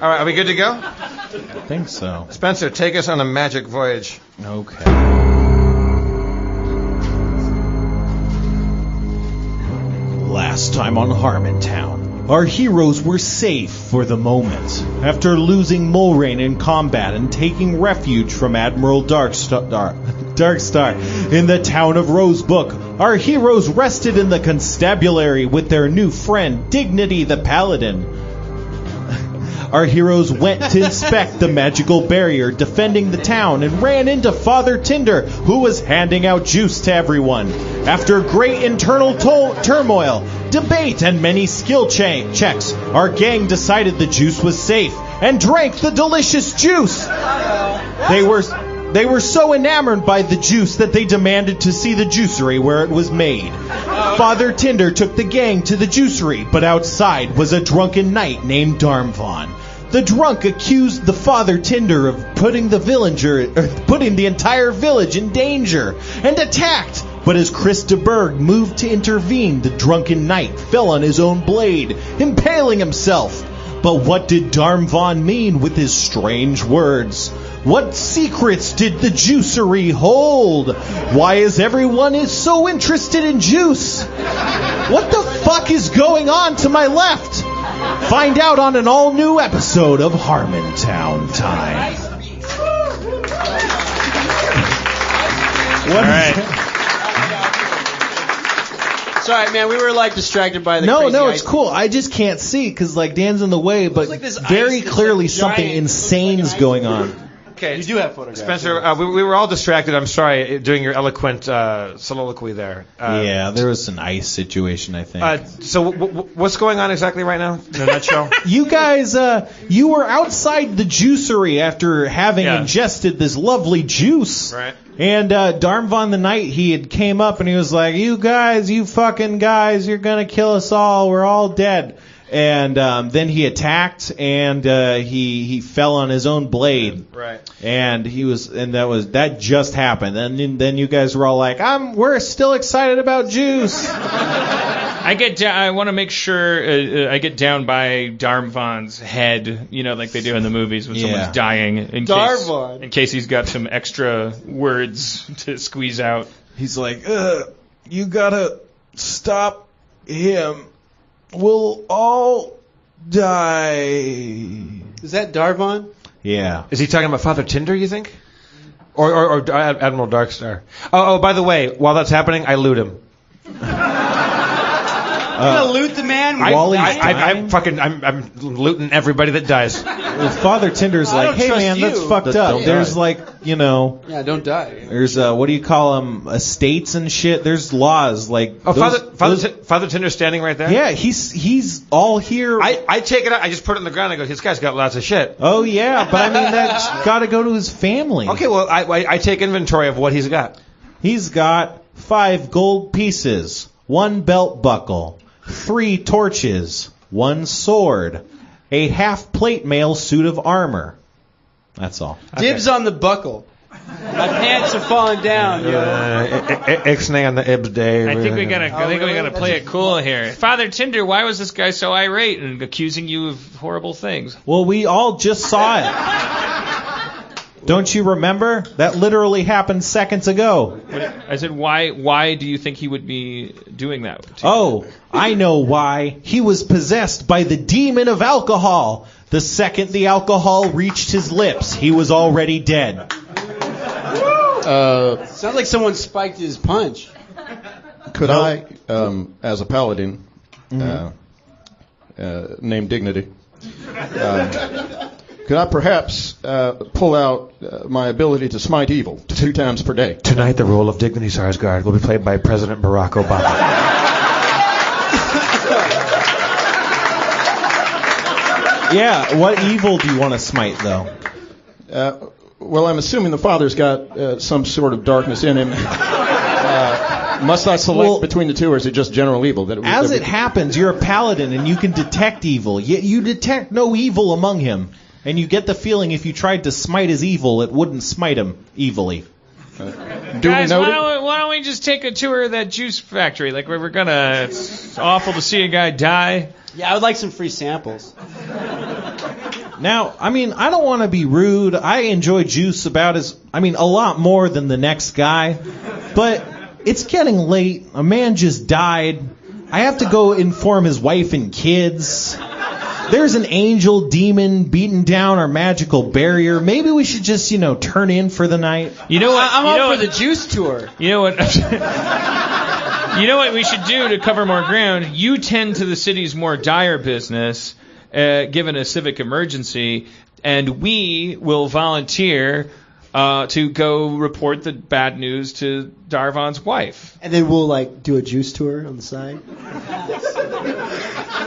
All right, are we good to go? I think so. Spencer, take us on a magic voyage. Okay. Last time on Harmontown, our heroes were safe for the moment. After losing Mulrain in combat and taking refuge from Admiral Darkstar in the town of Rosebook, our heroes rested in the constabulary with their new friend, Dignity the Paladin. Our heroes went to inspect the magical barrier defending the town and ran into Father Tinder, who was handing out juice to everyone. After great internal turmoil, debate, and many skill checks, our gang decided the juice was safe and drank the delicious juice. They were so enamored by the juice that they demanded to see the juicery where it was made. Father Tinder took the gang to the juicery, but outside was a drunken knight named Darmvon. The drunk accused the Father Tinder of putting the entire village in danger and attacked. But as Chris de Burgh moved to intervene, the drunken knight fell on his own blade, impaling himself. But what did Darmvon mean with his strange words? What secrets did the juicery hold? Why is everyone so interested in juice? What the fuck is going on to my left? Find out on an all-new episode of Harmontown Time. All right. Sorry, man, we were distracted by the crazy it's cool. I just can't see because Dan's in the way, but very clearly something insane's going on. Okay. You do have photographs. Spencer, we were all distracted. I'm sorry, doing your eloquent soliloquy there. Yeah, there was an ice situation, I think. So what's going on exactly right now, in a nutshell? You guys, you were outside the juicery after having ingested this lovely juice. Right. And Darmvon the Knight, he had came up and he was like, you fucking guys, you're going to kill us all. We're all dead. And then he attacked, and he fell on his own blade. Right. And that just happened. And then you guys were all like, we're still excited about juice. I want to make sure I get down by Darmvon's head, like they do in the movies when someone's dying, in case he's got some extra words to squeeze out. He's like, you gotta stop him. We'll all die. Is that Darvon? Yeah. Is he talking about Father Tinder, you think? Or Admiral Darkstar? Oh, by the way, while that's happening, I loot him. You're gonna loot the man? I'm looting everybody that dies. Well, Father Tinder's like, hey man, that's fucked up. There's yeah, don't die. There's what do you call them? Estates and shit. There's laws Father Tinder's standing right there. Yeah, he's all here. I take it out. I just put it on the ground. And I go, this guy's got lots of shit. Oh yeah, but I mean that's got to go to his family. Okay, well I take inventory of what he's got. He's got 5 gold pieces, 1 belt buckle, 3 torches, 1 sword, a half-plate mail suit of armor. That's all. Dibs on the buckle. My pants are falling down. Ixnay on the ibs day. I think we gotta play it cool here. Father Tinder, why was this guy so irate and accusing you of horrible things? Well, we all just saw it. Don't you remember? That literally happened seconds ago. I said, why do you think he would be doing that? Oh, I know why. He was possessed by the demon of alcohol. The second the alcohol reached his lips, he was already dead. Sounds like someone spiked his punch. Could I, as a paladin, named Dignity, could I perhaps pull out my ability to smite evil 2 times per day? Tonight, the role of Dignity Sarsgaard will be played by President Barack Obama. Yeah, what evil do you want to smite, though? Well, I'm assuming the father's got some sort of darkness in him. Must I select between the two, or is it just general evil? As it happens, you're a paladin, and you can detect evil. Yet you detect no evil among him. And you get the feeling if you tried to smite his evil, it wouldn't smite him evilly. Guys, why don't we just take a tour of that juice factory? It's awful to see a guy die. Yeah, I would like some free samples. Now, I mean, I don't want to be rude. I enjoy juice a lot more than the next guy. But it's getting late. A man just died. I have to go inform his wife and kids. There's an angel demon beating down our magical barrier. Maybe we should just, turn in for the night. You know what? I'm up for the juice tour. You know what? You know what we should do to cover more ground? You tend to the city's more dire business, given a civic emergency, and we will volunteer to go report the bad news to Darvon's wife. And then we'll, do a juice tour on the side?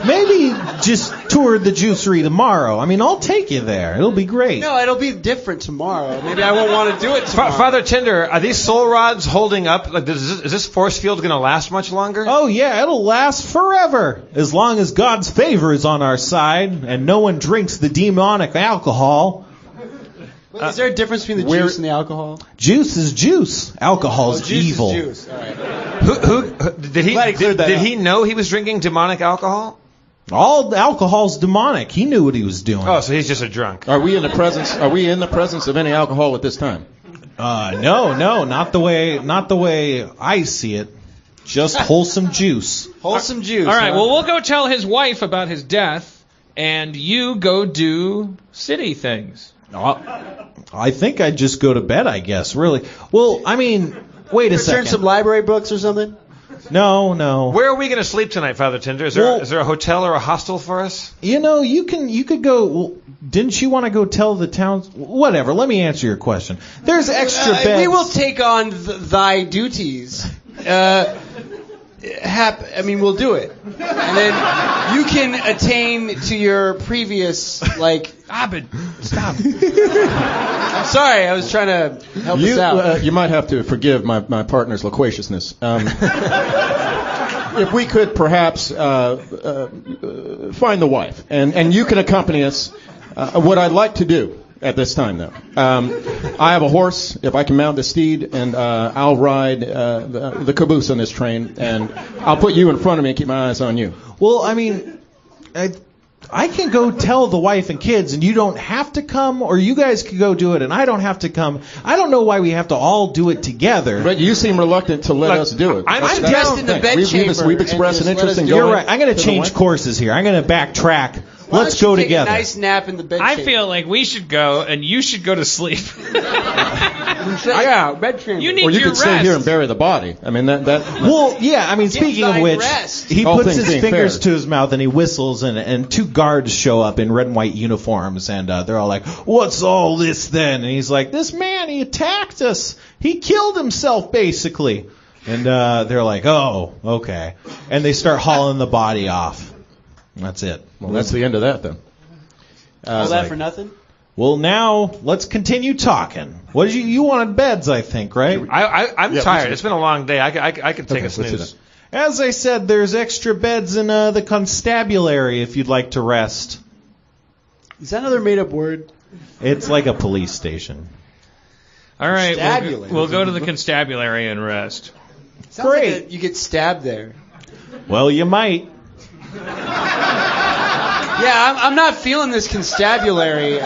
Maybe just tour the juicery tomorrow. I mean, I'll take you there. It'll be great. No, it'll be different tomorrow. Maybe I won't want to do it tomorrow. Father Tinder, are these soul rods holding up? Is this force field going to last much longer? Oh, yeah, it'll last forever. As long as God's favor is on our side and no one drinks the demonic alcohol. Wait, is there a difference between the juice and the alcohol? Juice is juice. Alcohol's evil. Juice is juice. All right. Did he know he was drinking demonic alcohol? All alcohol's demonic. He knew what he was doing. Oh, so he's just a drunk. Are we in the presence of any alcohol at this time? No, not the way I see it. Just wholesome juice. Wholesome juice. All right, well, we'll go tell his wife about his death, and you go do city things. I think I'd just go to bed, I guess, really. Well, I mean, wait a second. Return some library books or something? No. Where are we going to sleep tonight, Father Tinder? Is there a hotel or a hostel for us? You could go. Well, didn't you want to go tell the town? Whatever. Let me answer your question. There's extra beds. We will take on thy duties. We'll do it, and then you can attain to your previous Abed, stop. I'm sorry, I was trying to help us out. You might have to forgive my partner's loquaciousness. If we could perhaps find the wife, and you can accompany us. What I'd like to do at this time, though, I have a horse. If I can mount the steed, and I'll ride the caboose on this train, and I'll put you in front of me and keep my eyes on you. Well, I mean, I can go tell the wife and kids, and you don't have to come, or you guys can go do it, and I don't have to come. I don't know why we have to all do it together. But you seem reluctant to let us do it. I'm down in the bedchamber. We've expressed an interest in going. You're right. I'm going to change courses here. I'm going to backtrack. Let's go together. A nice nap in the bed. I feel like we should go, and you should go to sleep. Yeah, bed chamber. You need or you your could rest. stay here and bury the body. I mean that. Well, yeah. I mean, speaking of which, he All puts things his being fingers fair. to his mouth and he whistles, and two guards show up in red and white uniforms, and they're all like, "What's all this then?" And he's like, "This man, he attacked us. He killed himself, basically." And they're like, "Oh, okay." And they start hauling the body off. That's it. Well, that's the end of that then. All that for nothing? Well, now let's continue talking. What did you wanted beds, I think, right? I'm tired. It's been a long day. I can take a snooze. As I said, there's extra beds in the constabulary if you'd like to rest. Is that another made-up word? It's like a police station. All right, Constabulary. we'll go to the constabulary and rest. Sounds Great. like you get stabbed there. Well, you might. Yeah, I'm not feeling this constabulary,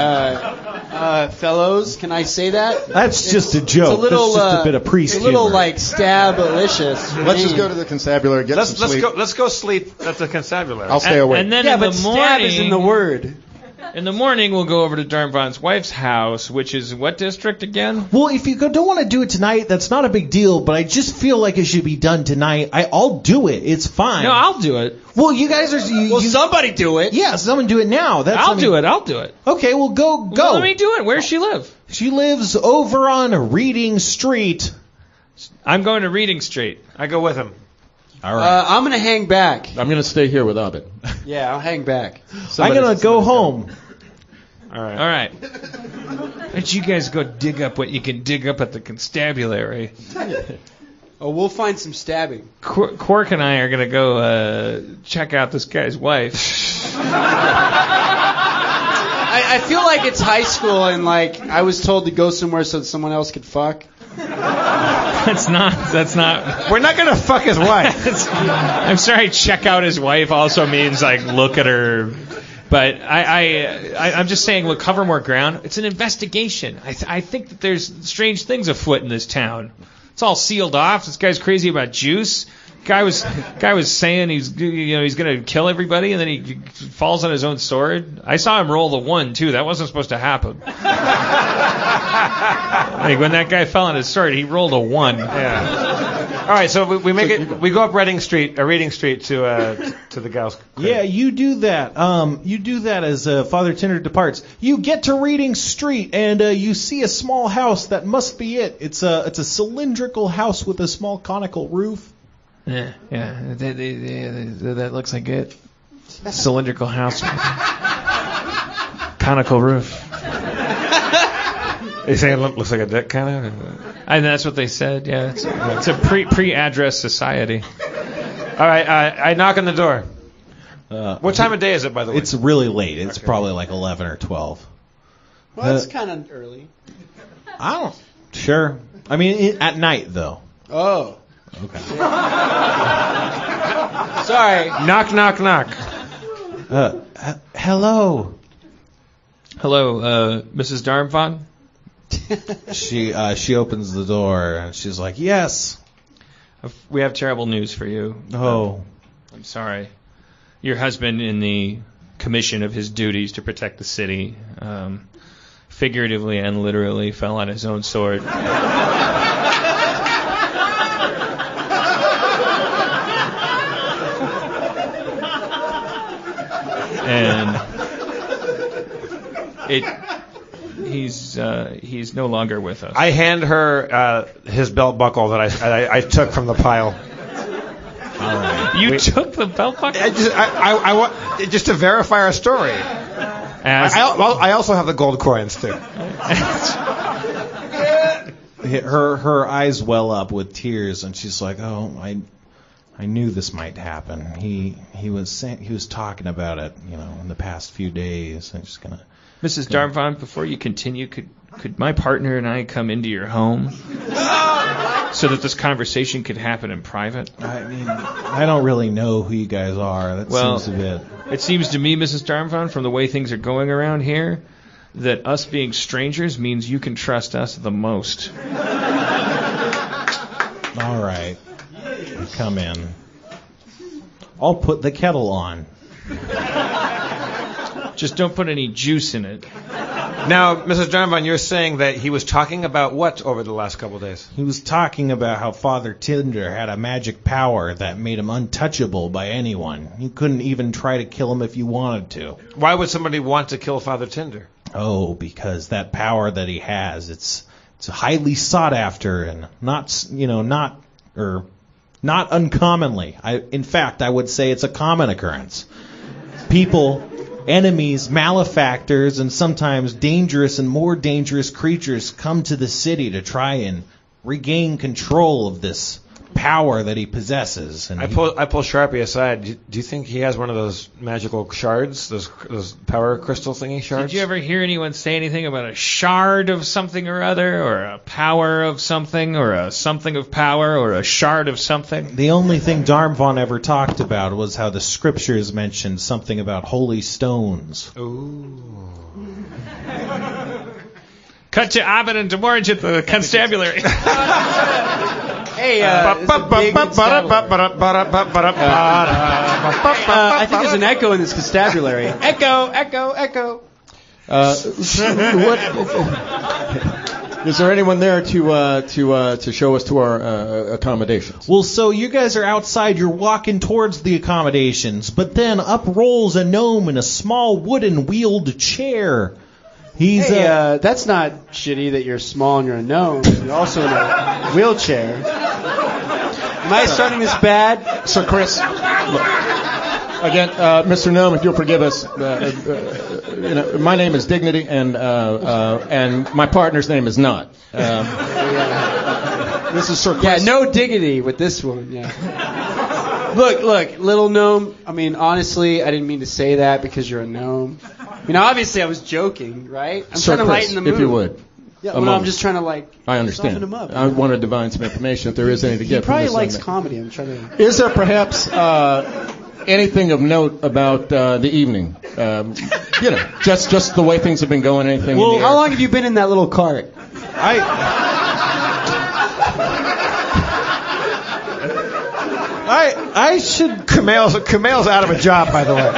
fellows. Can I say that? That's just a joke. It's a little, That's just a bit of priest a little humor. like stab-alicious. Let's just go to the constabulary. Get some sleep. Let's go sleep at the constabulary. I'll stay awake. And then Yeah, in but the stab morning, is in the word. in the morning, we'll go over to Darmvon's wife's house, which is what district again? Well, if you don't want to do it tonight, that's not a big deal, but I just feel like it should be done tonight. I'll do it. It's fine. No, I'll do it. Well, you guys are... Somebody do it. Yeah, someone do it now. I'll do it. Okay, well, go. Well, let me do it. Where does she live? She lives over on Reading Street. I'm going to Reading Street. I go with him. All right. I'm going to hang back. I'm going to stay here with Abed. Yeah, I'll hang back. I'm going to go home. All right. All right. Why don't you guys go dig up what you can dig up at the constabulary? Oh, we'll find some stabbing. Quark and I are going to go check out this guy's wife. I feel like it's high school and I was told to go somewhere so that someone else could fuck. That's not. We're not gonna fuck his wife. I'm sorry. Check out his wife also means look at her But I'm just saying, we'll cover more ground. It's an investigation. I think that there's strange things afoot in this town. It's all sealed off. This guy's crazy about juice. Guy was saying he's gonna kill everybody, and then he falls on his own sword. I saw him roll the 1 too. That wasn't supposed to happen. Like when that guy fell on his sword, he rolled a 1. Yeah. All right, so we make it. We go up Reading Street to the gal's crib. Yeah, you do that. You do that as Father Tinder departs. You get to Reading Street and you see a small house. That must be it. It's a cylindrical house with a small conical roof. Yeah. That looks like it. Cylindrical house, conical roof. You saying it looks like a dick, kind of? And that's what they said. Yeah, it's a pre-address society. All right, I knock on the door. What time of day is it, by the way? It's really late. It's probably like 11 or 12. Well, that's kind of early. I don't. Sure. I mean, at night though. Oh. Okay. Sorry. Knock, knock, knock. Hello. Hello, Mrs. Darmfon? She opens the door and she's like, "Yes." We have terrible news for you. Oh. I'm sorry. Your husband, in the commission of his duties to protect the city, figuratively and literally fell on his own sword. And he's no longer with us. I hand her his belt buckle that I took from the pile. All right. You took the belt buckle? I want just to verify our story. I also have the gold coins too. Her eyes well up with tears, and she's like, "Oh, I knew this might happen. He was talking about it, in the past few days. I'm just gonna." Mrs. Darmfon, before you continue, could my partner and I come into your home so that this conversation could happen in private? I mean, I don't really know who you guys are. That seems a bit. It seems to me, Mrs. Darmfon, from the way things are going around here, that us being strangers means you can trust us the most. All right. Come in. I'll put the kettle on. Just don't put any juice in it. Now, Mrs. Darmfon, you're saying that he was talking about what over the last couple of days? He was talking about how Father Tinder had a magic power that made him untouchable by anyone. You couldn't even try to kill him if you wanted to. Why would somebody want to kill Father Tinder? Oh, because that power that he has, it's highly sought after and not uncommonly. In fact, I would say it's a common occurrence. People, enemies, malefactors, and sometimes dangerous and more dangerous creatures come to the city to try and regain control of this power that he possesses. And I pull Sharpie aside. Do you think he has one of those magical shards, those power crystal thingy shards? Did you ever hear anyone say anything about a shard of something or other, or a power of something, or a something of power, or a shard of something? The only thing Darmfon ever talked about was how the scriptures mentioned something about holy stones. Ooh. Cut to Ovid and Demorge at the constabulary. Hey, I think there's an echo in this constabulary. Echo, echo, echo. What? Is there anyone there to show us to our accommodations? Well, so you guys are outside. You're walking towards the accommodations, but then up rolls a gnome in a small wooden wheeled chair. He's that's not shitty that you're small and you're a gnome. You're also in a wheelchair. Am I starting this bad? So, Chris, look, again, Mr. Gnome, if you'll forgive us, my name is Dignity, and my partner's name is Not. This is Sir Chris. Yeah, no dignity with this one. Yeah. Look, little gnome. I mean, honestly, I didn't mean to say that because you're a gnome. I mean, obviously, I was joking, right? I'm Sir trying to Chris, lighten the mood. if you would. Yeah, well, I'm just trying to I soften understand. him up. I want to divine some information if there is any to He get from probably this. likes comedy. I'm trying to. Is there perhaps anything of note about the evening? Just the way things have been going. Anything? Well, how long have you been in that little cart? I should. Kumail's out of a job, by the way.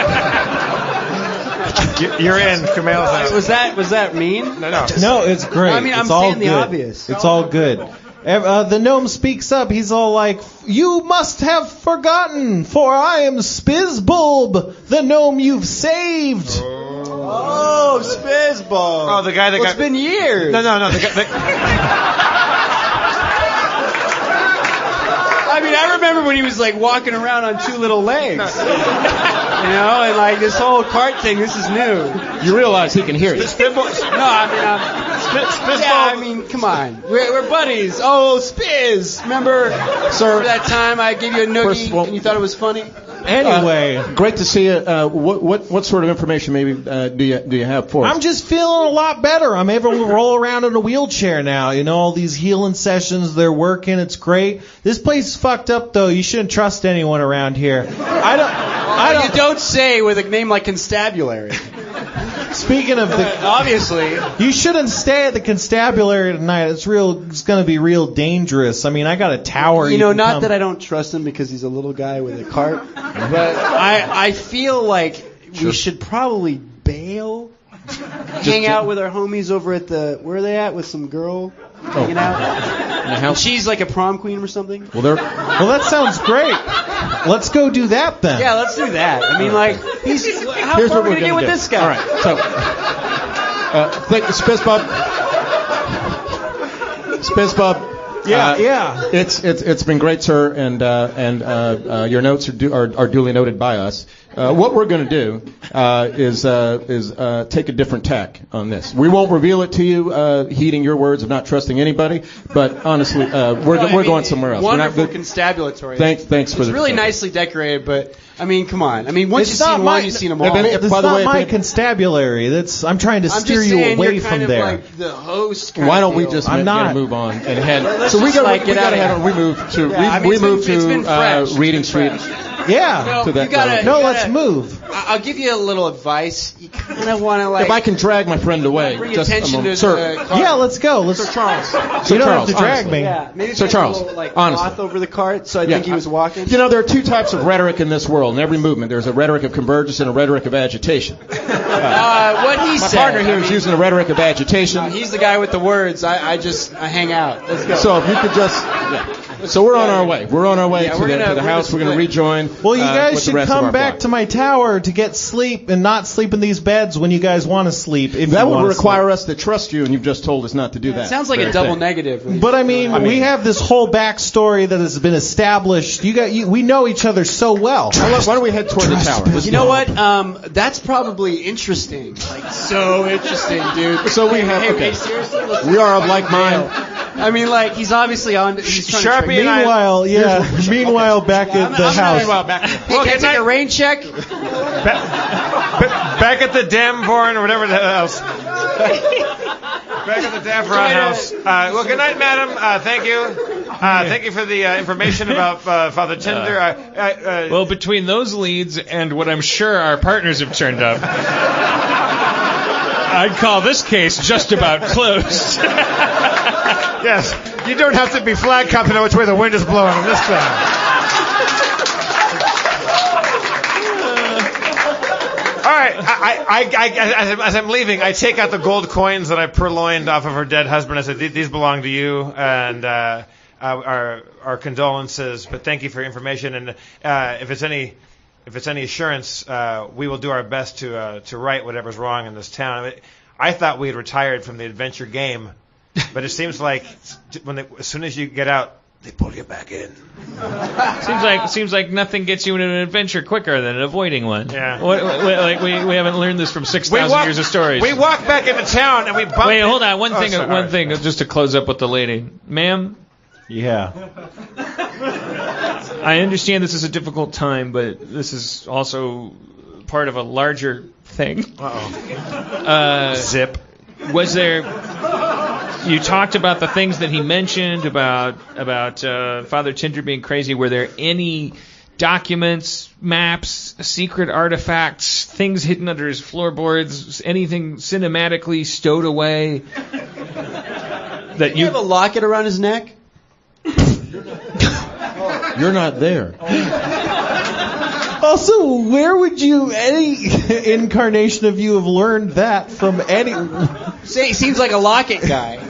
You're in. Kumail's out. Was that mean? No. No, it's great. I mean, I'm it's all saying the good. obvious. It's all good. The gnome speaks up. He's all like, "You must have forgotten, for I am Spitsbulb, the gnome you've saved." Oh, Spitsbulb. Oh, the guy that got. It's been years. No. The guy, I mean, I remember when he was like walking around on two little legs. And like this whole cart thing, this is new. You realize he can hear you. Spitball. No, I mean, come on. We're buddies. Oh, Spiz. Remember that time I gave you a noogie and you thought it was funny? Anyway, great to see you. What sort of information maybe do you have for us? I'm just feeling a lot better. I'm able to roll around in a wheelchair now. All these healing sessions, they're working. It's great. This place is fucked up, though. You shouldn't trust anyone around here. I don't. You don't say with a name like Constabulary. Speaking of obviously, you shouldn't stay at the Constabulary tonight. It's going to be real dangerous. I mean, I got a tower. Not that I don't trust him because he's a little guy with a cart, but I feel like we should probably bail. Hang out with our homies over at where are they at with some girl hanging out? And she's like a prom queen or something. Well, that sounds great. Let's go do that then. Yeah, let's do that. I mean, like, Here's how far are we going to get with this guy? All right, so, Spitsbulb. Yeah. It's been great, sir, and your notes are duly noted by us. What we're going to do is take a different tack on this. We won't reveal it to you, heeding your words of not trusting anybody. But honestly, we're going somewhere else. Wonderful constabulary. Thanks for it's really nicely decorated, but I mean, come on. I mean, once you've seen one, you've seen them all. It's not my constabulary. I'm trying to steer you away from you're there. kind of like the host. Why don't we just move on and head? So we got to head. We move to Reading Street. Yeah. Let's move. I'll give you a little advice. You kind of want to like. If I can drag my friend away, bring just attention a moment. to Sir. Yeah, let's go. Sir Charles. You don't have to drag me. Yeah, maybe Sir Charles. A little, like, honestly. cloth over the cart, so I think he was walking. There are two types of rhetoric in this world. In every movement, there's a rhetoric of convergence and a rhetoric of agitation. What he said. My partner here is using a rhetoric of agitation. He's the guy with the words. I hang out. Let's go. So if you could just. Yeah. So we're on our way. We're on our way to the house. We're going to rejoin. Well, you guys should come back to my tower to get sleep and not sleep in these beds when you guys want to sleep. That would require us to trust you, and you've just told us not to do that. It sounds like a double negative. But I mean, we have this whole backstory that has been established. We know each other so well. Why don't we head toward the tower? You know what? That's probably interesting. Like, so interesting, dude. So we have. Hey, seriously? We are of like mind. I mean, like, he's obviously on. He's Sharpie Meanwhile, back at the house. Hey, can I take a rain check? Back at the Damborn or whatever the else. Back at the Damborn house. Well, good night, madam. Thank you. Thank you for the information about Father Tinder. Well, between those leads and what I'm sure our partners have turned up, I'd call this case just about closed. Yes, you don't have to be flag cop to know which way the wind is blowing in this thing. All right, as I'm leaving, I take out the gold coins that I purloined off of her dead husband. I said, "These belong to you, and our condolences. But thank you for your information. And if it's any assurance, we will do our best to right whatever's wrong in this town." I mean, I thought we had retired from the adventure game, but it seems like as soon as you get out, they pull you back in. Seems like nothing gets you in an adventure quicker than avoiding one. Yeah. We haven't learned this from 6,000 years of stories. We walk back into town and we bump. Wait, hold on. One thing, just to close up with the lady, ma'am. Yeah. I understand this is a difficult time, but this is also part of a larger thing. Zip. Was there? You talked about the things that he mentioned about Father Tinder being crazy. Were there any documents, maps, secret artifacts, things hidden under his floorboards, anything cinematically stowed away. That you have a locket around his neck? You're not there. Also, where would any incarnation of you have learned that from any? Say, he seems like a locket guy.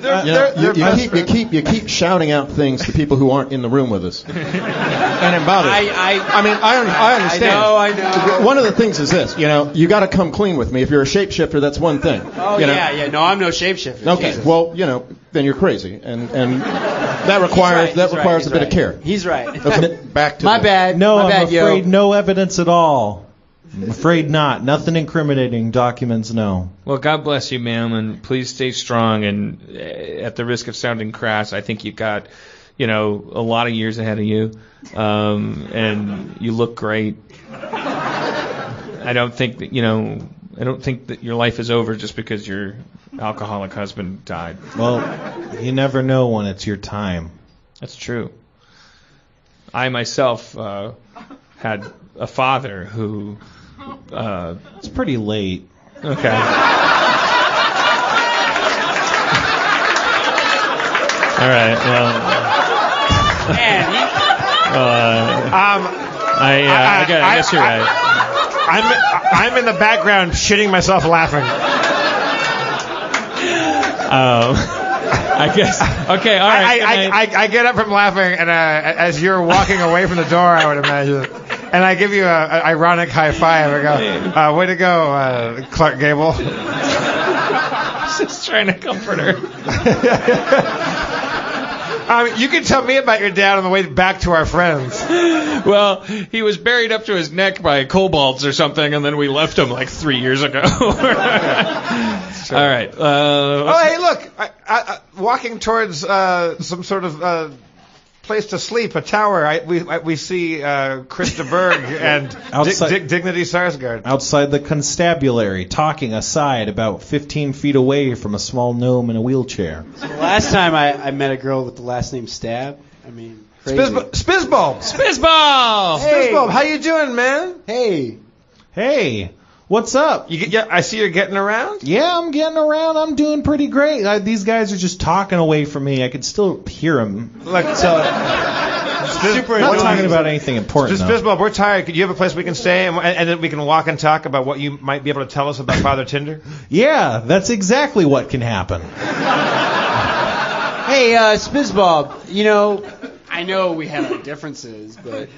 You keep shouting out things to people who aren't in the room with us, and it bothers. I understand. I know. One of the things is this, you got to come clean with me. If you're a shapeshifter, that's one thing. Oh yeah. No, I'm no shapeshifter. Okay, Jesus. well, then you're crazy, and that requires a bit of care. He's right. Okay, back to my bad. No, my I'm bad, afraid yo. no evidence at all. I'm afraid not. Nothing incriminating. Documents, no. Well, God bless you, ma'am, and please stay strong. And at the risk of sounding crass, I think you've got, a lot of years ahead of you, and you look great. I don't think that your life is over just because your alcoholic husband died. Well, you never know when it's your time. That's true. I myself had a father who. It's pretty late. Okay. All right. Well. Man, I guess you're right. I'm in the background shitting myself laughing. I guess. Okay. All right. I get up from laughing, and as you're walking away from the door, I would imagine, and I give you an ironic high five. I go, "Way to go, Clark Gable." Just trying to comfort her. You can tell me about your dad on the way back to our friends. Well, he was buried up to his neck by kobolds or something, and then we left him like 3 years ago. All right. Hey, look! Walking towards some sort of place to sleep, a tower. We see Krista Berg and Dignity Sarsgaard outside the constabulary, talking aside about 15 feet away from a small gnome in a wheelchair. So the last time I met a girl with the last name Stab, crazy. Spitsbulb. Hey. Spitsbulb, how you doing, man? Hey, what's up? I see you're getting around. Yeah, I'm getting around. I'm doing pretty great. These guys are just talking away from me. I can still hear them. Super. Not talking about anything important. Spitsbulb, we're tired. Could you have a place we can stay, and then we can walk and talk about what you might be able to tell us about Father Tinder? Yeah, that's exactly what can happen. Hey, Spitsbulb, I know we have our differences, but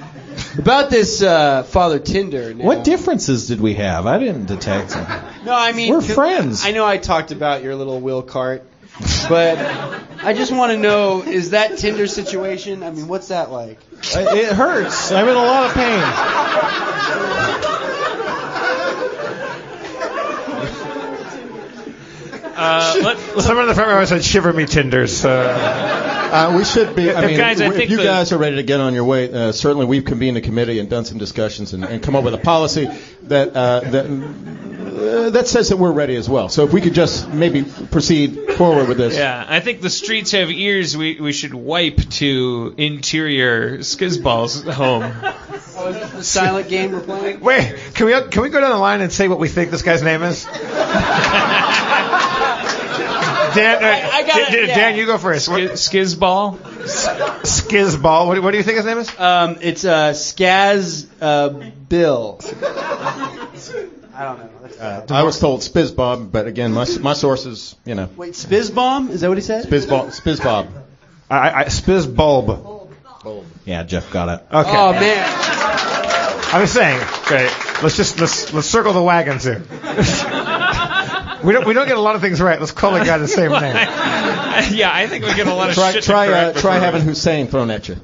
about this Father Tinder. Now, what differences did we have? I didn't detect them. No, I mean, we're friends. I know I talked about your little wheel cart, but I just want to know, is that Tinder situation? What's that like? It hurts. I'm in a lot of pain. Someone in the front row said, "Shiver me tinders." We should be. If you guys are ready to get on your way, certainly we've convened a committee and done some discussions and come up with a policy that says that we're ready as well. So if we could just maybe proceed forward with this. Yeah, I think the streets have ears. We should wipe to interior Skizball's home. Oh, is this the silent game we're playing? Wait, can we go down the line and say what we think this guy's name is? Dan, you go first. Skizball? Skizball. What do you think his name is? It's Skaz Bill. I don't know. I was told Spitsbulb, but again, my sources, Wait, Spitsbomb? Is that what he said? Spitsbulb. Spitsbulb. Yeah, Jeff got it. Okay. Oh man. I was saying, okay, let's circle the wagons here. We don't get a lot of things right. Let's call the guy the same name. Yeah, I think we get a lot of shit. Try having Hussein thrown at you.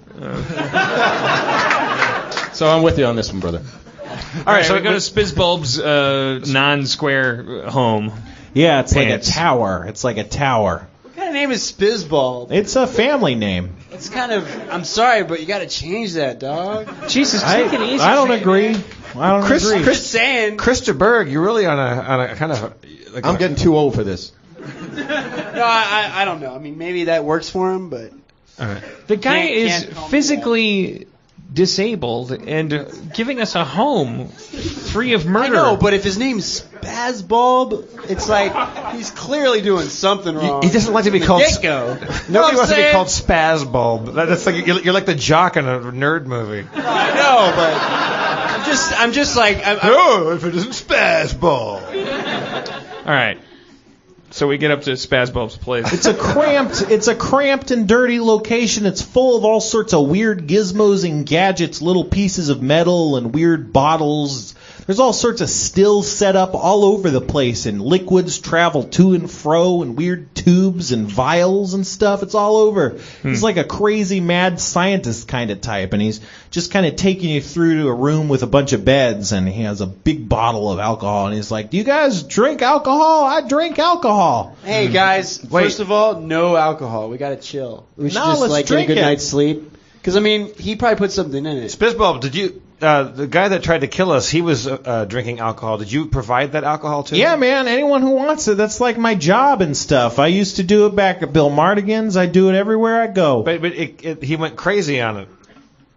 So I'm with you on this one, brother. All right, so we go to Spitsbulb's non-square home. Yeah, it's like a tower. What kind of name is Spitsbulb? It's a family name. It's kind of. I'm sorry, but you got to change that, dog. Jesus, take it easy. I don't agree. Chris saying. Krista Berg, you're really on a kind of. I'm getting too old for this. No, No, I don't know. I mean, maybe that works for him, but All right. The guy is can't call me physically disabled and giving us a home free of I murder. know. But if his name's Spitsbulb, it's like he's clearly doing something wrong. He doesn't like to be called. Get-go. Nobody wants to be called Spazbulb. That's like you're like the jock in a nerd movie. I know, but I'm just like. No, if it isn't Spazbulb. All right. So we get up to Spazbulb's place. It's a cramped and dirty location. It's full of all sorts of weird gizmos and gadgets, little pieces of metal and weird bottles. There's all sorts of stills set up all over the place, and liquids travel to and fro, and weird tubes and vials and stuff. It's all over. He's like a crazy mad scientist kind of type, and he's just kind of taking you through to a room with a bunch of beds, and he has a big bottle of alcohol, and he's like, "Do you guys drink alcohol? I drink alcohol." Hey guys, first of all, no alcohol. We gotta chill. We should just let's like get a drink good it. night's sleep. Because I mean, he probably put something in it. Spizbulb, did you? The guy that tried to kill us, he was drinking alcohol. Did you provide that alcohol too? Yeah, man. Anyone who wants it, that's like my job and stuff. I used to do it back at Bill Mardigan's. I do it everywhere I go. But he went crazy on it.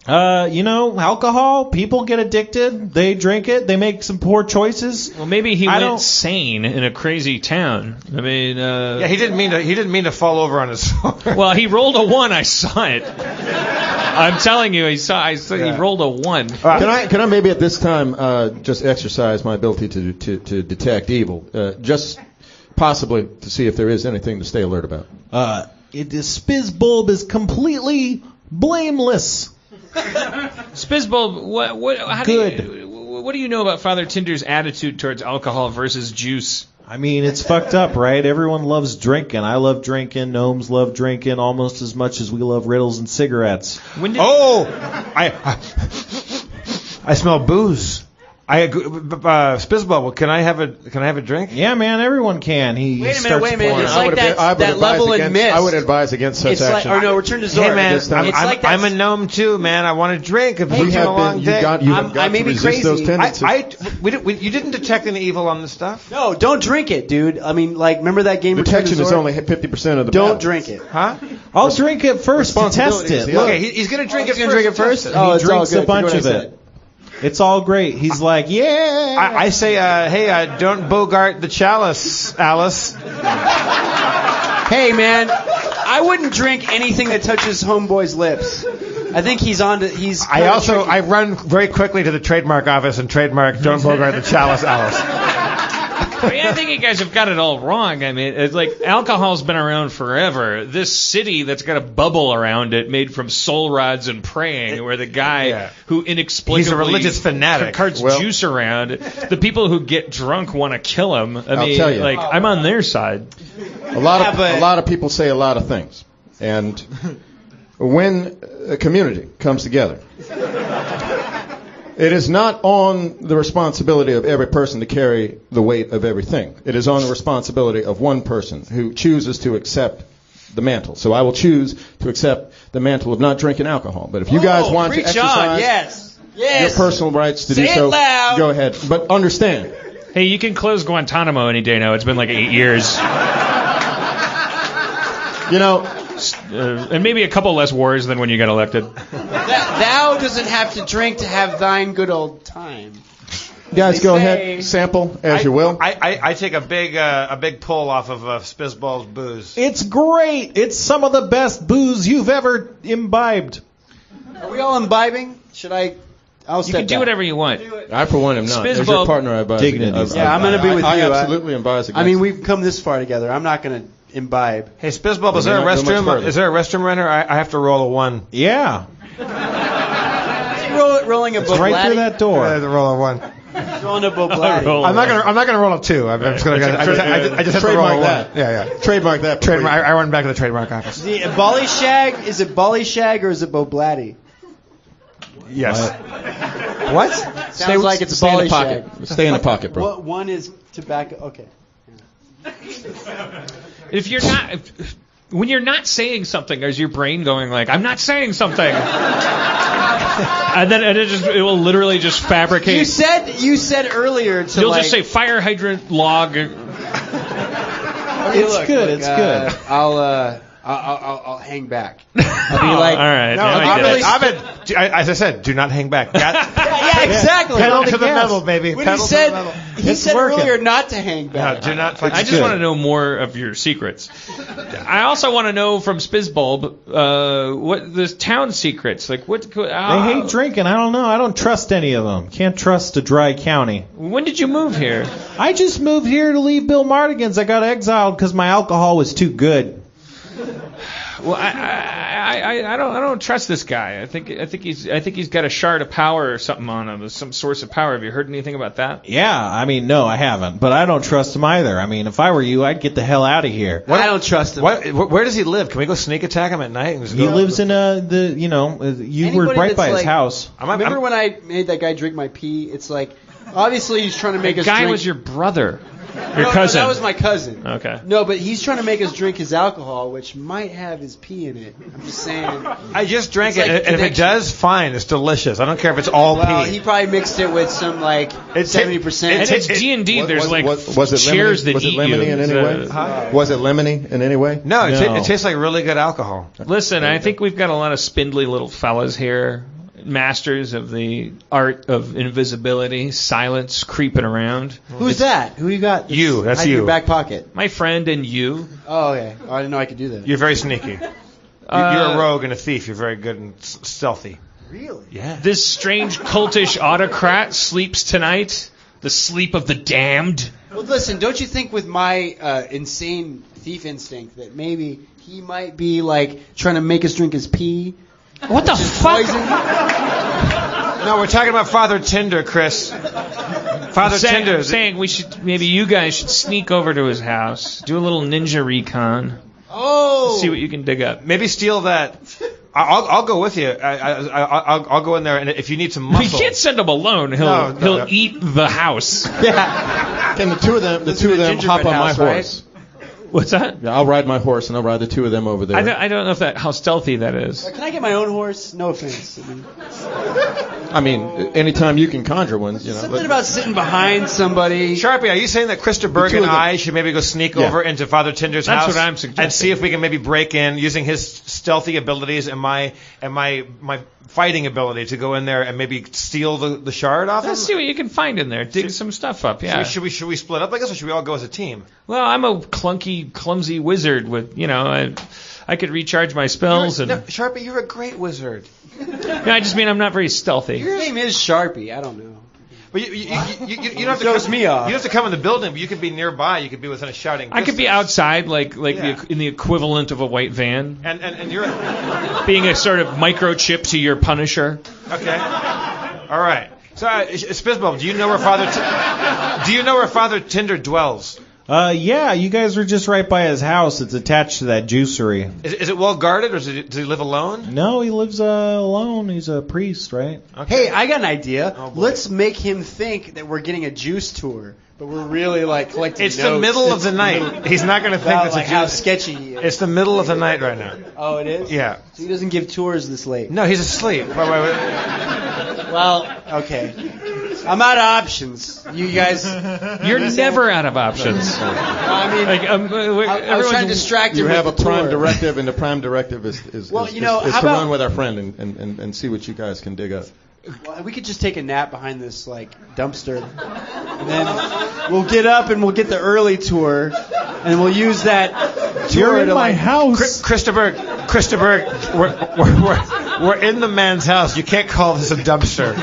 Alcohol, people get addicted. They drink it. They make some poor choices. Well, maybe he went sane in a crazy town. I mean, yeah, he didn't mean to fall over on his sword. Well, he rolled a 1. I saw it. I'm telling you, he rolled a 1. Can I maybe at this time just exercise my ability to detect evil, just possibly to see if there is anything to stay alert about? Spizbulb is completely blameless. Spizbulb, what do you know about Father Tinder's attitude towards alcohol versus juice? I mean, it's fucked up, right? Everyone loves drinking. I love drinking. Gnomes love drinking almost as much as we love riddles and cigarettes. I smell booze. Spizbulb, can I have a drink? Yeah, man, everyone can. Wait a minute. It's like that level in Myst. I would advise against such action. Return to Zora. Hey, man, I'm I'm a gnome too, man. I want to drink. It's been a long day. You have got may to be resist crazy. those tendencies. You didn't detect any evil on this stuff? No, don't drink it, dude. I mean, like, remember that game? Detection is only 50% of the Don't battle. drink it. Huh? I'll drink it first to test it. Look, Okay, he's going to drink it first. Oh, He it's all drinks good. a bunch Forget of what I it. It's all great. He's like, yeah. I say, hey, don't bogart the chalice, Alice. Hey, man, I wouldn't drink anything that touches Homeboy's lips. I think he's on to. I run very quickly to the trademark office and trademark don't bogart the chalice, Alice. I think you guys have got it all wrong. I mean, it's like alcohol's been around forever. This city that's got a bubble around it made from soul rods and praying, where the guy who inexplicably he's a religious fanatic. carts juice around, the people who get drunk want to kill him. I'll tell you. like I'm on their side. A lot of people say a lot of things, and when a community comes together, it is not on the responsibility of every person to carry the weight of everything. It is on the responsibility of one person who chooses to accept the mantle. So I will choose to accept the mantle of not drinking alcohol. But if you guys want to exercise your personal rights to do so, go ahead. But understand. Hey, you can close Guantanamo any day now. It's been like 8 years. And maybe a couple less wars than when you got elected. Thou doesn't have to drink to have thine good old time. Guys, go ahead, sample as you will. I take a big pull off of Spizbulb's booze. It's great. It's some of the best booze you've ever imbibed. Are we all imbibing? I'll step You can do back. whatever you want. I, for one, am not. As your partner, I advise against. Yeah, I'm going to be with you. I absolutely advise against. I mean, we've come this far together. I'm not going to imbibe. Hey, Spizbulb, is there a restroom? Is there a restroom runner? I have to roll a 1. Yeah. Rolling a It's right through that door. I have to roll a 1. Rolling a Boblati. I'm not gonna roll a 2. I'm just gonna. I just have to roll a 1. that. Yeah. Trademark that. Trademark. I run back to the trademark office. Bolly Shag? Is it Bolly Shag or is it Boblati? Yes. What? Sounds like it's Stay in Bolly the pocket. Shag. Stay in the pocket, bro. One is tobacco. Okay. If you're not, when you're not saying something, is your brain going like, "I'm not saying something," and then it will literally just fabricate. You said earlier to You'll just say fire hydrant log. It's good. Look, It's good. I'll hang back. I'll be like, all right. No, as I said, do not hang back. yeah, exactly. Pedal to the metal, baby. When Pedal he to the metal. said, he said earlier not to hang No, back. do not. I just want to know more of your secrets. I also want to know from Spitsbulb what the town secrets. Like what? They hate drinking. I don't know. I don't trust any of them. Can't trust a dry county. When did you move here? I just moved here to leave Bill Mardigan's. I got exiled because my alcohol was too good. Well, I don't trust this guy. I think he's got a shard of power or something on him, some source of power. Have you heard anything about that? Yeah, I mean, no, I haven't. But I don't trust him either. I mean, if I were you, I'd get the hell out of here. I don't trust him. Where does he live? Can we go sneak attack him at night? He lives in you were Anybody right by that's his house. Remember when I made that guy drink my pee? It's like, obviously he's trying to make us guy drink. was your brother. Your No, cousin. that was my cousin. Okay. No, but he's trying to make us drink his alcohol, which might have his pee in it. I'm just saying. I just drank It's it, like and if it connection. does, fine. It's delicious. I don't care if it's all Well, pee. he probably mixed it with some like 70%. And it's D&D. There's like was it chairs lemony? that Was it eat lemony you. in any way? Was it lemony in any way? No, No. it tastes like really good alcohol. Listen, I think we've got a lot of spindly little fellas here, masters of the art of invisibility, silence, creeping around. Who's that? Who you got? You, that's hiding in you. your back pocket. My friend and you. Oh, okay. I didn't know I could do that. You're very sneaky. You're a rogue and a thief. You're very good and stealthy. Really? Yeah. This strange cultish autocrat sleeps tonight. The sleep of the damned. Well, listen. Don't you think with my insane thief instinct that maybe he might be like trying to make us drink his pee? What the fuck? Poison? No, we're talking about Father Tinder, Chris. Father Tinder. Saying maybe you guys should sneak over to his house, do a little ninja recon, Oh. see what you can dig up. Maybe steal that. I'll go with you. I'll go in there, and if you need some You muscle. can't send him alone. He'll No. eat the house. Yeah. Can the two of them gingerbread hop on my house, right? horse? What's that? Yeah, I'll ride my horse and I'll ride the two of them over there. I don't know how stealthy that is. Can I get my own horse? No offense. I mean, anytime you can conjure one, Something about sitting behind somebody. Sharpie, are you saying that Krista Berg two and of them. I should maybe go sneak Yeah. over into Father Tinder's That's house? what I'm suggesting. And see if we can maybe break in using his stealthy abilities and my fighting ability to go in there and maybe steal the shard off him? Let's see what you can find in there. Dig some stuff up. Yeah. Should we split up like this, or should we all go as a team? Well, I'm a clunky, clumsy wizard with, I could recharge my spells and. No, Sharpie, you're a great wizard. No, I just mean I'm not very stealthy. Your name is Sharpie. I don't know. But you don't have to Throws come, me off. You don't have to come in the building, but you could be nearby. You could be within a shouting I could be distance. outside, like Yeah. in the equivalent of a white van, And you're being a sort of microchip to your Punisher. okay. All right. So, Spitsbulb, do you know where Father Tinder dwells? Yeah, you guys were just right by his house. It's attached to that juicery. Is it well guarded, or does he live alone? No, he lives alone. He's a priest, right? Hey, I got an idea. Oh, boy. Let's make him think that we're getting a juice tour, but we're really like collecting It's notes. the middle of It's the night. He's not going to think about that's like a how juice. sketchy he is. It's the middle of the night right now. Oh, it is? Yeah. So he doesn't give tours this late. No, he's asleep. Wait. Well, okay. I'm out of options. You guys. You're never out of options. I mean, Like, I was trying to everyone's distract You him have a with the prime tour. directive, and the prime directive is Well, is how to about- run with our friend and see what you guys can dig up. Well, we could just take a nap behind this like dumpster, and then we'll get up and we'll get the early tour, and we'll use that tour You're in to my like. house. Christopher, we're in the man's house. You can't call this a dumpster.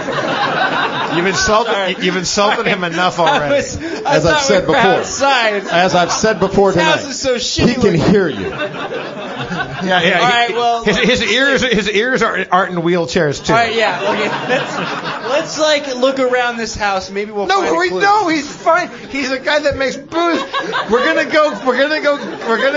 You've insulted him enough already. As I've said before. Outside. As I've said before This tonight, house is so he shitty. can hear you. Yeah. All right, well, his ears aren't in wheelchairs too. All right, yeah. Okay. Let's like look around this house. Maybe we'll find a clue. No, he's fine. He's a guy that makes booze. We're gonna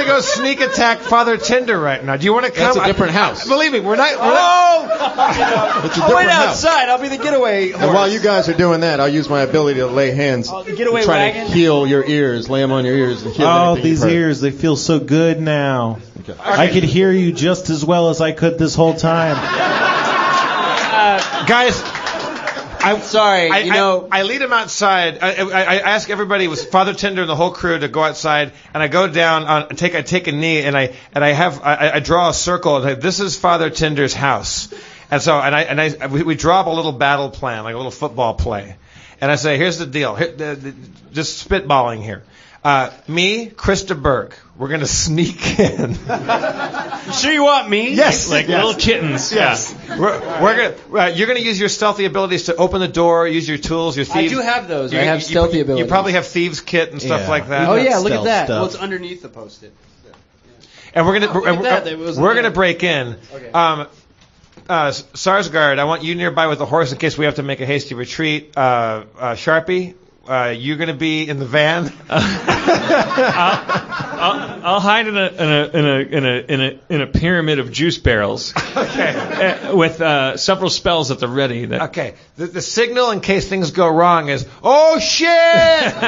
go sneak attack Father Tinder right now. Do you want to come? That's a different house. Believe me, we're not. It's a I'll wait different house. outside. I'll be the getaway horse. And while you guys are doing that, I'll use my ability to lay hands the getaway and try wagon? to heal your ears, lay them on your ears, and heal Oh, anything these you've heard. ears, they feel so good now. Okay. I could hear you just as well as I could this whole time. Guys, Sorry, I lead him outside. I ask everybody with Father Tinder and the whole crew to go outside, and I go down and take a knee, and I draw a circle and say, "This is Father Tinder's house." And so we draw up a little battle plan, like a little football play, and I say, "Here's the deal. Just spitballing here. Me, Krista Berg, we're gonna sneak in." You sure you want me? Yes, like little kittens. Yes, we're gonna. You're gonna use your stealthy abilities to open the door, use your tools, your thieves. I do have those. I have stealthy abilities. You probably have thieves' kit and stuff like that. Oh yeah, look at that. Stuff. Well, it's underneath the post-it. And we're gonna break in. Okay. Sarsgaard, I want you nearby with the horse in case we have to make a hasty retreat. Sharpie, you're going to be in the van. I'll hide in a pyramid of juice barrels. Okay. With several spells at the ready. Okay. The signal in case things go wrong is, "Oh shit!" All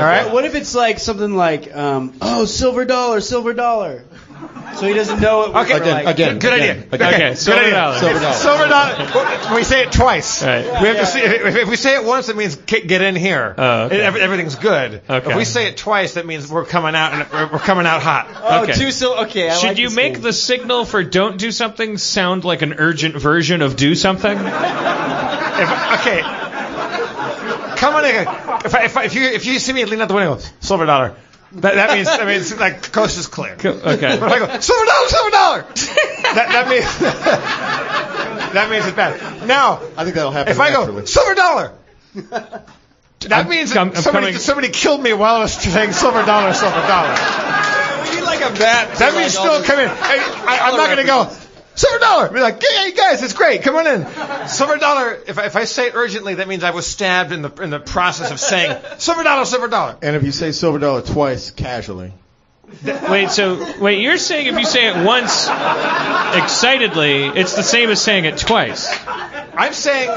right. What if it's like something like, "Oh, silver dollar, silver dollar." So he doesn't know it. Okay, again. Good idea. Okay, silver dollar. Silver dollar. We say it twice. Right. We have to see. If we say it once, it means get in here. Oh, okay. Everything's good. Okay. If we say it twice, that means we're coming out and we're coming out hot. Oh, Okay. Okay. Should you make the signal for "don't do something" sound like an urgent version of "do something"? Okay. Come on in. If you see me lean out the window, silver dollar. That means like the coast is clear. Okay. But if I go, silver dollar. that means it's bad. Now, I think that'll happen. if I go naturally. silver dollar, that means somebody killed me while I was saying silver dollar. We need like a bat. That means still come in. I'm not going to go silver dollar. Be like, hey guys, it's great. Come on in. Silver dollar. If I say it urgently, that means I was stabbed in the process of saying silver dollar, silver dollar. And if you say silver dollar twice, casually. Wait, you're saying if you say it once excitedly, it's the same as saying it twice. I'm saying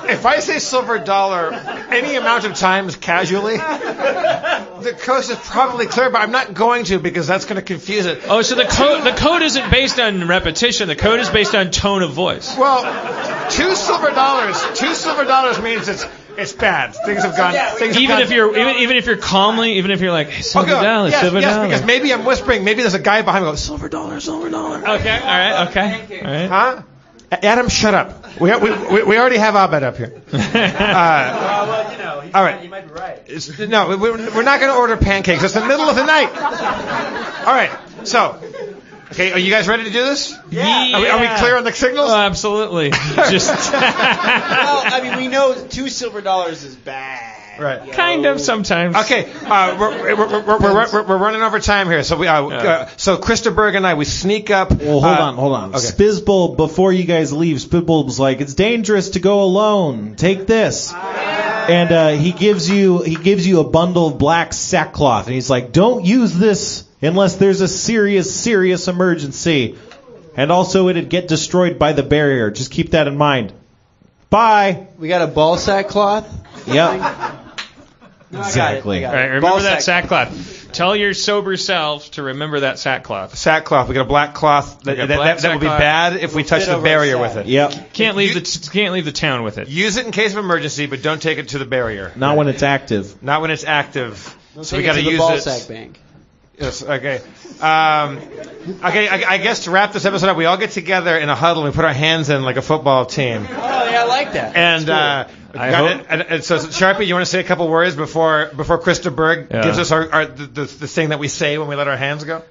if I say silver dollar any amount of times casually, the coast is probably clear, but I'm not going to because that's going to confuse it. Oh, so the code isn't based on repetition. The code is based on tone of voice. Well, $2 silver means it's bad. Things have gone. Even if you're calmly, even if you're like, hey, silver dollar. Because maybe I'm whispering. Maybe there's a guy behind me going, silver dollar. Okay, all right. Huh? Adam, shut up. We already have Abed up here. All right. You might be right. No, we're not going to order pancakes. It's the middle of the night. All right. So, okay, are you guys ready to do this? Yeah. Are we clear on the signals? Oh, absolutely. Just Well, I mean, we know $2 silver is bad. Right. Kind of sometimes. Okay, we're running over time here. So so Krista Berg and we sneak up. Well, hold on. Okay. Spitsbulb, before you guys leave, Spitsbulb's like, it's dangerous to go alone. Take this. And he gives you a bundle of black sackcloth, and he's like, don't use this unless there's a serious emergency. And also, it'd get destroyed by the barrier. Just keep that in mind. Bye. We got a ball sack cloth. Yep. No, Exactly. I got it. All right, remember Ball that sack. sackcloth. Tell your sober self to remember that sackcloth. Sackcloth. We got a black cloth. That would be sackcloth. bad if we touch Fit the over barrier a with sack. it. Yep. Can't leave the town with it. Use it in case of emergency, but don't take it to the barrier. Not when it's active. Not when it's active. So we Take got it to to the use ball it. sack bank. Yes. Okay. I guess to wrap this episode up, we all get together in a huddle and we put our hands in like a football team. Oh, yeah, I like that. And That's and so Sharpie, you want to say a couple words before Krista Berg gives us the thing that we say when we let our hands go?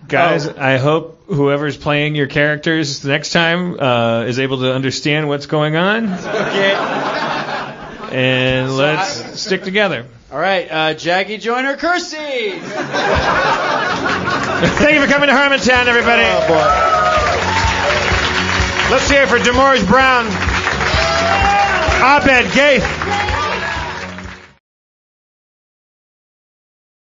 Guys, I hope whoever's playing your characters next time is able to understand what's going on. Okay. And let's stick together. All right, Jackie Joyner Kersey. Thank you for coming to Harmontown, everybody. Oh, boy. Let's hear it for Demorge Brown, Abed Gaith,